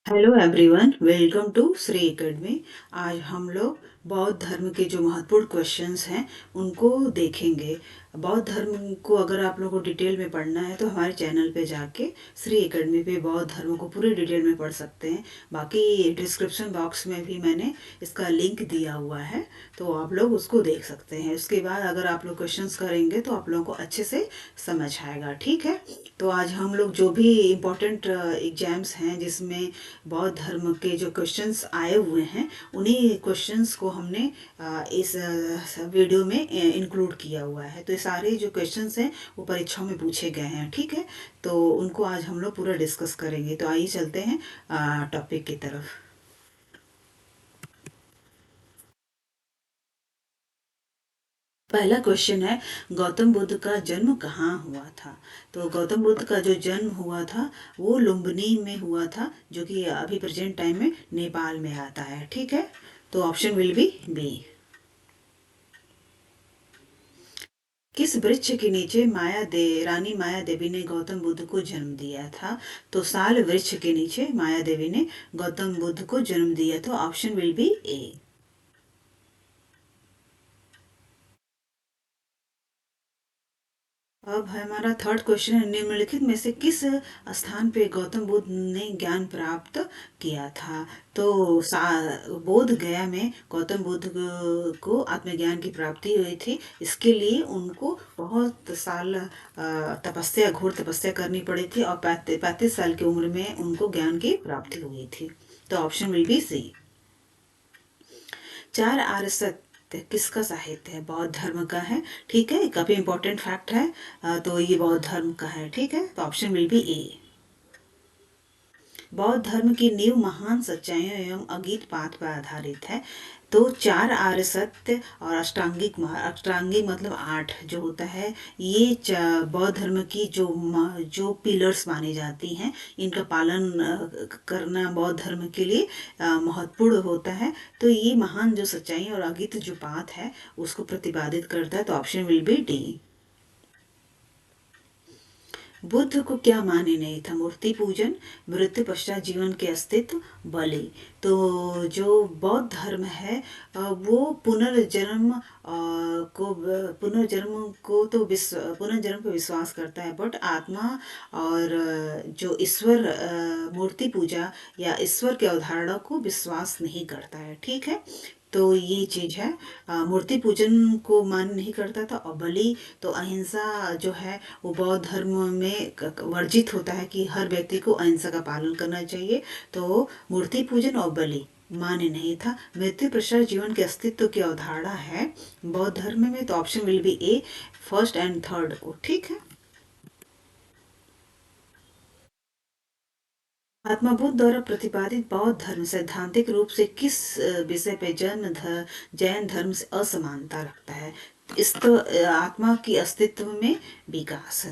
Hello everyone, welcome to Shri academy. आज हम लोग बौद्ध धर्म के जो महत्वपूर्ण क्वेश्चंस हैं उनको देखेंगे। बौद्ध धर्म को अगर आप लोगों को डिटेल में पढ़ना है तो हमारे चैनल पे जाके श्री एकेडमी पे बौद्ध धर्म को पूरे डिटेल में पढ़ सकते हैं। बाकी डिस्क्रिप्शन बॉक्स में भी मैंने इसका लिंक दिया हुआ है, तो आप लोग उसको देख सकते हैं। उसके बाद अगर आप लोग क्वेश्चंस करेंगे तो आप लोगों को अच्छे से समझ आएगा। ठीक है, तो आज हम लोग जो भी इम्पोर्टेंट एग्जाम्स हैं जिसमें बौद्ध धर्म के जो क्वेश्चंस आए हुए हैं उन्हीं क्वेश्चंस को हमने इस वीडियो में इंक्लूड किया हुआ है। तो ये सारे जो क्वेश्चंस हैं वो परीक्षाओं में पूछे गए हैं। ठीक है, तो उनको आज हम लोग पूरा डिस्कस करेंगे। तो आइए चलते हैं टॉपिक की तरफ। पहला क्वेश्चन है, गौतम बुद्ध का जन्म कहाँ हुआ था। तो गौतम बुद्ध का जो जन्म हुआ था वो लुम्बिनी में हुआ था, जो कि अभी प्रेजेंट टाइम में नेपाल में आता है। ठीक है, तो ऑप्शन विल बी बी। किस वृक्ष के नीचे रानी माया देवी ने गौतम बुद्ध को जन्म दिया था। तो साल वृक्ष के नीचे माया देवी ने गौतम बुद्ध को जन्म दिया था। ऑप्शन विल बी ए। अब है हमारा थर्ड क्वेश्चन है, निम्नलिखित में से किस स्थान पे गौतम बुद्ध ने ज्ञान प्राप्त किया था। तो बोध गया में गौतम बुद्ध को आत्मज्ञान की प्राप्ति हुई थी। इसके लिए उनको बहुत साल तपस्या, घोर तपस्या करनी पड़ी थी और 35 साल की उम्र में उनको ज्ञान की प्राप्ति हुई थी। तो ऑप्शन विल बी सी। चार आर्य सत्य किसका साहित्य है। बौद्ध धर्म का है। ठीक है, काफी इंपॉर्टेंट फैक्ट है। तो ये बौद्ध धर्म का है। ठीक है, तो ऑप्शन विल बी ए। बौद्ध धर्म की नींव महान सच्चाइयों एवं अगीत पाठ पर आधारित है। तो चार आर्य सत्य और अष्टांगिक मतलब 8 जो होता है, ये बौद्ध धर्म की जो पिलर्स मानी जाती हैं, इनका पालन करना बौद्ध धर्म के लिए महत्वपूर्ण होता है। तो ये महान जो सच्चाई और अगीत जो पाठ है उसको प्रतिपादित करता है। तो option will be D. Buddha को क्या मान्य नहीं था। मूर्ति पूजन, मृत्यु पश्चात जीवन के अस्तित्व, बलि। तो जो बौद्ध धर्म है वो पुनर्जन्म को विश्वास करता है, बट आत्मा और जो ईश्वर, मूर्ति पूजा या ईश्वर की अवधारणा को विश्वास नहीं करता है। ठीक है, तो ये चीज है। मूर्ति पूजन को मान नहीं करता था। और बलि, तो अहिंसा जो है वो बौद्ध धर्म में वर्जित होता है कि हर व्यक्ति को अहिंसा का पालन करना चाहिए। तो मूर्ति पूजन और बलि मान्य नहीं था। मृत्यु पश्चात जीवन के अस्तित्व की अवधारणा है बौद्ध धर्म में। तो option will be A, first and third को। ठीक है, महात्मा बुद्ध द्वारा प्रतिपादित बौद्ध धर्म सैद्धांतिक रूप से किस विषय पे जैन धर्म से असमानता रखता है। इस तो आत्मा की अस्तित्व में विकास,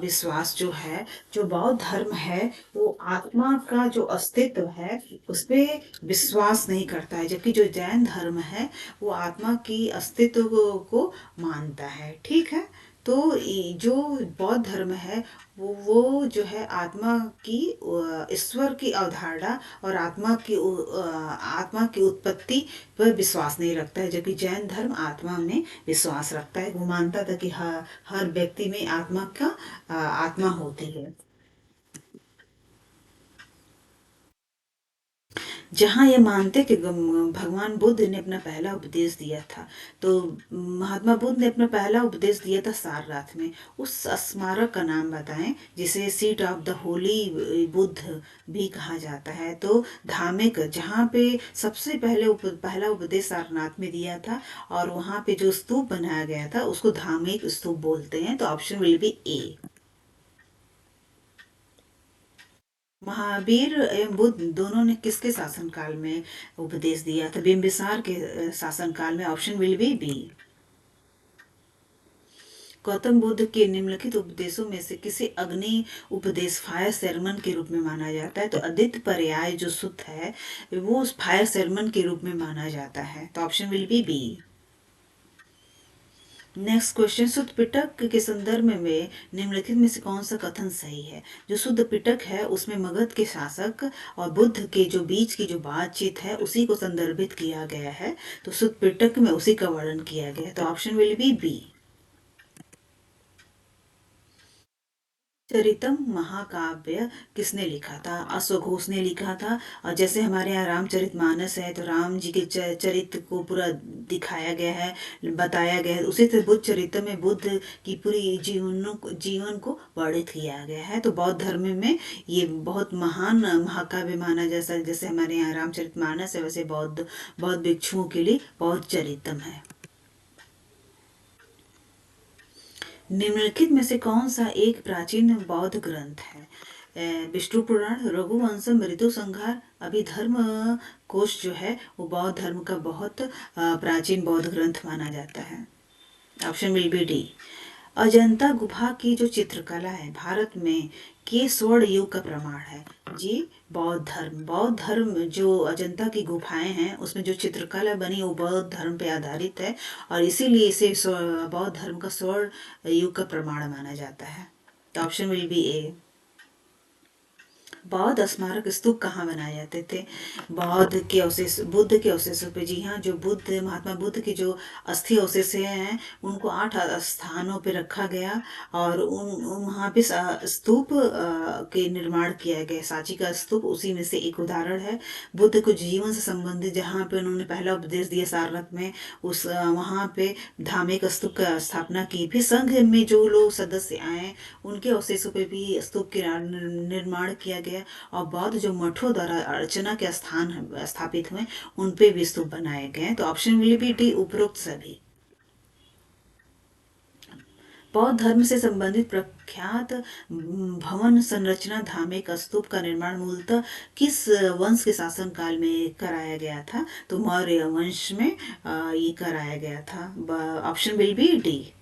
विश्वास जो है, जो बौद्ध धर्म है वो आत्मा का जो अस्तित्व है उस पे विश्वास नहीं करता है, जबकि जो जैन धर्म है वो आत्मा की अस्तित्व को मानता है। ठीक है, तो जो बौद्ध धर्म है वो जो है आत्मा की, ईश्वर की अवधारणा और आत्मा की उत्पत्ति पर विश्वास नहीं रखता है, जबकि जैन धर्म आत्मा में विश्वास रखता है। वो मानता था कि हर व्यक्ति में आत्मा होती है। जहाँ ये मानते कि भगवान बुद्ध ने अपना पहला उपदेश दिया था। तो महात्मा बुद्ध ने अपना पहला उपदेश दिया था सारनाथ में। उस स्मारक का नाम बताएं जिसे seat of the Holi Buddha भी कहा जाता है। तो धार्मिक, जहाँ पे सबसे पहला उपदेश सारनाथ में दिया था और वहाँ पे जो स्तूप बनाया गया था उसको धार्मिक स्तूप बोलते हैं। तो ऑप्शन विल बी ए। महावीर एवं बुद्ध दोनों ने किसके शासनकाल में उपदेश दिया था। बिंबिसार के शासनकाल में। Option will be B. Gautam Buddha के निम्नलिखित उपदेशों में से किसे अग्नि उपदेश, फायर सेरमन के रूप में माना जाता है। तो आदित्य पर्याय जो सुत है वो उस फायर सेरमन के रूप में माना जाता है। तो option will be B. Next question, शुद्ध पिटक के संदर्भ में निम्नलिखित में से कौन सा कथन सही है? जो शुद्ध पिटक है उसमें मगध के शासक और बुद्ध के जो बीच की जो बातचीत है उसी को संदर्भित किया गया है, तो शुद्ध पिटक में उसी का वर्णन किया गया है, तो ऑप्शन विल बी बी। चरितम महाकाव्य किसने लिखा था? अश्वघोष ने लिखा था। और जैसे हमारे यहाँ रामचरितमानस है तो राम जी के चरित्र को पूरा दिखाया गया है, बताया गया है, उसी तरह बुद्ध चरित्र में बुद्ध की पूरी जीवन को वर्णित किया गया है। तो बौद्ध धर्म में ये बहुत महान महाकाव्य माना, जैसा जैसे हमारे यहाँ रामचरितमानस है वैसे बौद्ध बौद्ध भिक्षुओं के लिए बौद्ध चरितम है। निम्नलिखित में से कौन सा एक प्राचीन बौद्ध ग्रंथ है? विष्णु पुराण, रघुवंशम, ऋतु संहार, अभिधर्म कोश जो है वो बौद्ध धर्म का बहुत प्राचीन बौद्ध ग्रंथ माना जाता है। Option will be D. Ajanta गुफा की जो चित्रकला है भारत में के स्वर्ण युग का प्रमाण है? जी, बौद्ध धर्म जो अजंता की गुफाएं हैं उसमें जो चित्रकला बनी वो बौद्ध धर्म पे आधारित है और इसीलिए इसे बौद्ध धर्म का स्वर्ण युग का प्रमाण माना जाता है। तो ऑप्शन विल बी ए। बौद्ध स्मारक स्तूप कहाँ बनाए जाते थे? बुद्ध के अवशेषों पे। जी हाँ, जो महात्मा बुद्ध के जो अस्थि अवशेष हैं उनको 8 स्थानों पे रखा गया और वहाँ पे स्तूप के निर्माण किया गया। सांची का स्तूप उसी में से एक उदाहरण है। बुद्ध को जीवन से संबंधित जहाँ पे उन्होंने पहला उपदेश दिया सारनाथ में, उस वहाँ पे धार्मिक स्तूप का स्थापना की। फिर संघ में जो लोग सदस्य आए उनके अवशेषों पे भी स्तूप के निर्माण किया गया और बौद्ध जो मठों द्वारा अर्चना के स्थान स्थापित हुए उन पे भी स्तूप बनाए गए। तो ऑप्शन विल बी डी, उपरोक्त सभी। बौद्ध धर्म से संबंधित प्रख्यात भवन संरचना धार्मिक स्तूप का निर्माण मूलतः किस वंश के शासन काल में कराया गया था? तो मौर्य वंश में ये कराया गया था। Option will be D.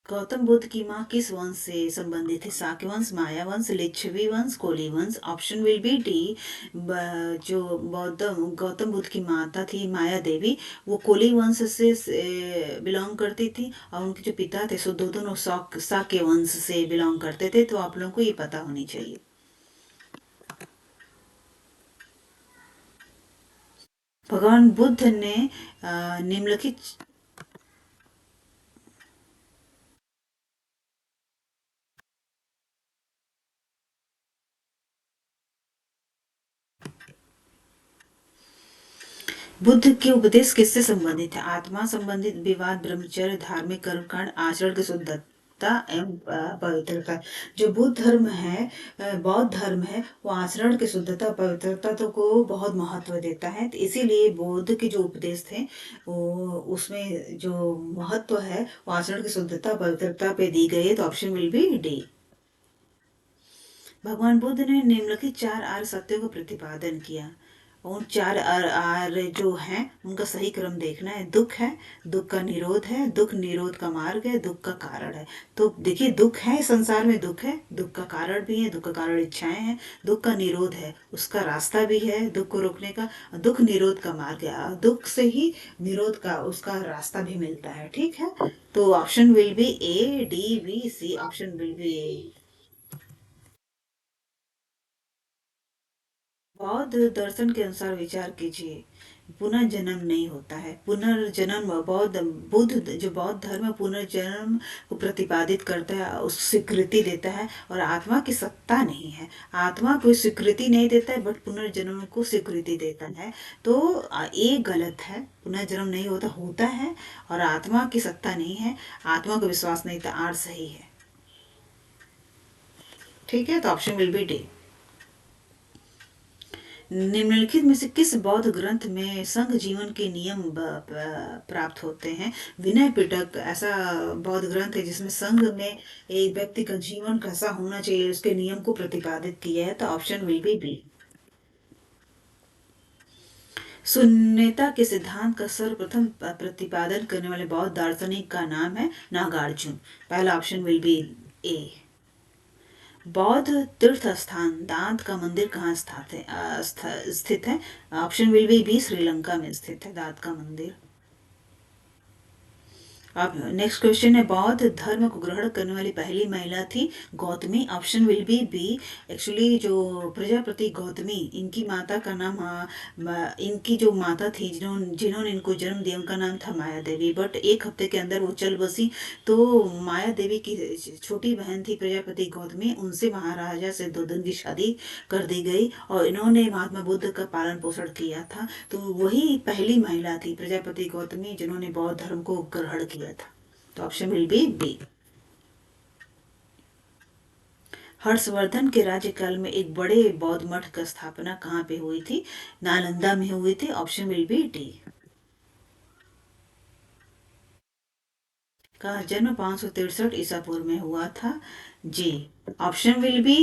Gautam Buddha की माँ किस वंश से संबंधित है? शाक्य वंश, माया वंश, लिच्छवी वंश, कोली वंश। Option will be D. जो गौतम बुद्ध की माता थी माया देवी, वो कोली वंश से बिलोंग करती थी और उनके जो पिता थे सो दोनों शाक्य वंश से बिलोंग करते थे। तो आप लोगों को ये पता होनी चाहिए। भगवान बुद्ध ने निम्नलिखित बुद्ध के उपदेश किससे संबंधित है? आत्मा संबंधित, विवाद, ब्रह्मचर्य, धार्मिक कर्मकांड, आचरण की शुद्धता एवं पवित्रता। जो बुद्ध धर्म है बौद्ध धर्म है वो आचरण की शुद्धता पवित्रता तो को बहुत महत्व देता है। तो इसीलिए बुद्ध के जो उपदेश थे वो उसमें जो महत्व है वो आचरण की शुद्धता पवित्रता पे दी गई है। तो ऑप्शन विल बी डी। भगवान बुद्ध ने निम्नलिखित 4 आर्य सत्यों का प्रतिपादन किया। उन 4 आर्य जो हैं उनका सही क्रम देखना है। दुख है, दुख का निरोध है, दुख निरोध का मार्ग है, दुख का कारण है। तो देखिए, दुख है, संसार में दुख है, दुख का कारण भी है, दुख का कारण इच्छाएं हैं, दुख का निरोध है, उसका रास्ता भी है दुख को रोकने का, दुख निरोध का मार्ग है, दुख से ही निरोध का उसका रास्ता भी मिलता है। ठीक है, तो option will be A, D, B, C. Option will be A. बौद्ध दर्शन के अनुसार विचार कीजिए, पुनर्जन्म नहीं होता है। पुनर्जन्म बुद्ध जो बौद्ध धर्म है पुनर्जन्म को प्रतिपादित करता है, उस स्वीकृति देता है और आत्मा की सत्ता नहीं है। आत्मा कोई स्वीकृति नहीं देता है बट पुनर्जन्म को स्वीकृति देता है। तो ये गलत है, पुनर्जन्म नहीं होता, होता है और आत्मा की सत्ता नहीं है, आत्मा को विश्वास नहीं था। आर सही है। ठीक है, तो ऑप्शन विल बी डी। निम्नलिखित में से किस बौद्ध ग्रंथ में संघ जीवन के नियम प्राप्त होते हैं? विनय पिटक ऐसा बौद्ध ग्रंथ है जिसमें संघ में एक व्यक्ति का जीवन कैसा होना चाहिए उसके नियम को प्रतिपादित किया है। तो ऑप्शन विल बी बी। शून्यता के सिद्धांत का सर्वप्रथम प्रतिपादन करने वाले बौद्ध दार्शनिक का नाम है नागार्जुन। पहला ऑप्शन विल बी ए। बौद्ध तीर्थ स्थान दांत का मंदिर कहाँ स्थित है? Option will be B, Sri Lanka में स्थित है दांत का मंदिर। अब नेक्स्ट क्वेश्चन है, बौद्ध धर्म को ग्रहण करने वाली पहली महिला थी Gautami. Option will B. Actually जो प्रजापति गौतमी, इनकी माता का नाम इनकी जो माता थी जिन्होंने जिन्होंने इनको जन्म दिया, उनका नाम था माया देवी। बट एक हफ्ते के अंदर वो चल बसी, तो माया देवी की छोटी बहन थी प्रजापति गौतमी, उनसे महाराजा से दो दिन की शादी कर दी गई और इन्होंने महात्मा बुद्ध का पालन पोषण किया था। तो वही पहली महिला थी प्रजापति गौतमी जिन्होंने बौद्ध धर्म को ग्रहण किया था। तो option will be B. Harshvardhan के राज्यकाल में एक बड़े बौद्ध मठ का स्थापना कहाँ पे हुई थी? नालंदा में हुई थी। Option will be D. का जन्म 563 ईसा पूर्व में हुआ था। जी। Option will be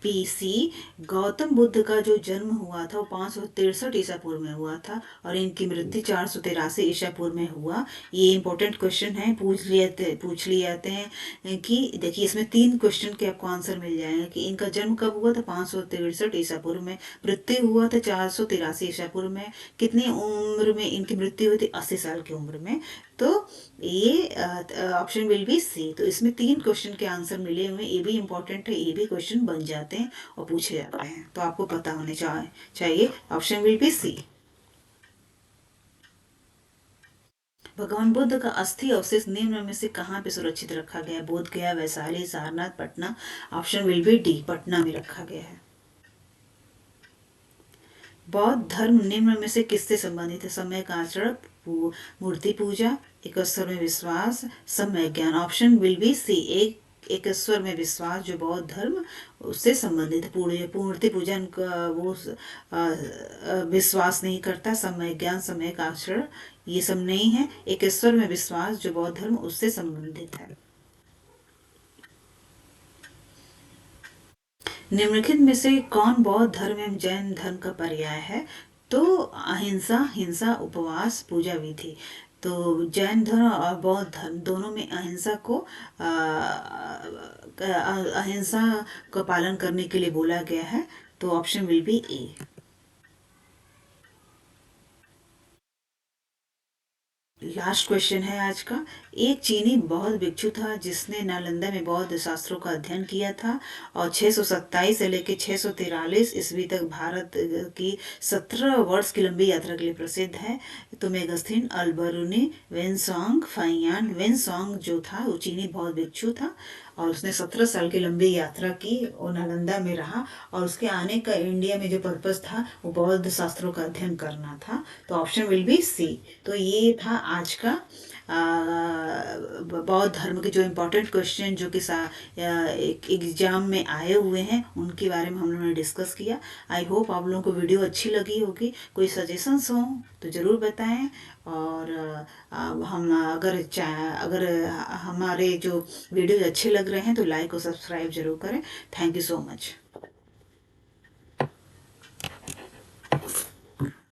B C. Gautam Buddha का जो जन्म हुआ था वो 563 ईसा पूर्व में हुआ था और इनकी मृत्यु 483 ईसा पूर्व में हुआ। ये इंपॉर्टेंट क्वेश्चन है, पूछ लिए जाते हैं कि देखिए इसमें 3 क्वेश्चन के आपको आंसर मिल जाएंगे कि इनका जन्म कब हुआ था 563 ईसा पूर्व में, मृत्यु हुआ था 483 ईसा पूर्व में, कितनी उम्र में इनकी मृत्यु हुई थी 80 साल की उम्र में। तो ये ऑप्शन विल बी सी। तो इसमें 3 क्वेश्चन के आंसर मिले हुए, ये भी इंपॉर्टेंट है, ये भी क्वेश्चन बन जाते हैं और पूछे जाते हैं, तो आपको पता होने चाहिए। Option will be C. भगवान बुद्ध का अस्थि अवशेष निम्न में से कहाँ पे सुरक्षित रखा गया है? बोध गया, Vaishali, Sarnath, Patna. Option will be D, Patna में रखा गया है। बौद्ध धर्म निम्न में से किससे संबंधित है? समय का आचरण, मूर्ति पूजा, ईश्वर में विश्वास, समय ज्ञान। Option will be C. एक ईश्वर में विश्वास जो बौद्ध धर्म उससे संबंधित है। मूर्ति पूजन का वो विश्वास नहीं करता। समय ज्ञान, समय का आचरण, ये सब नहीं है। एक ईश्वर में विश्वास जो बौद्ध धर्म उससे संबंधित है। निम्नलिखित में से कौन बौद्ध धर्म एवं जैन धर्म का पर्याय है? तो अहिंसा, हिंसा, उपवास, पूजा विधि। तो जैन धर्म और बौद्ध धर्म दोनों में अहिंसा को अहिंसा का पालन करने के लिए बोला गया है। तो option will be A. Last question है आज का। एक चीनी बौद्ध भिक्षु था जिसने नालंदा में बौद्ध शास्त्रों का अध्ययन किया था और 627 से लेकर 643 ईस्वी तक भारत की 17 वर्ष की लंबी यात्रा के लिए प्रसिद्ध है। तो मेगस्थिन अल्बरुनी वेनसोंग फाइयान। वेनसोंग जो था वो चीनी बौद्ध भिक्षु था और उसने 17 साल की लंबी यात्रा की और नालंदा में रहा और उसके आने का इंडिया में जो पर्पस था वो बौद्ध शास्त्रों का अध्ययन करना था। तो ऑप्शन विल बी सी। तो ये था आज का बौद्ध धर्म के जो इम्पोर्टेंट क्वेश्चन जो कि एग्जाम में आए हुए हैं उनके बारे में हम लोगों ने डिस्कस किया। आई होप आप लोगों को वीडियो अच्छी लगी होगी। कोई सजेशंस हो तो ज़रूर बताएं और हम अगर हमारे जो वीडियो अच्छे लग रहे हैं तो लाइक और सब्सक्राइब जरूर करें। Thank you so much.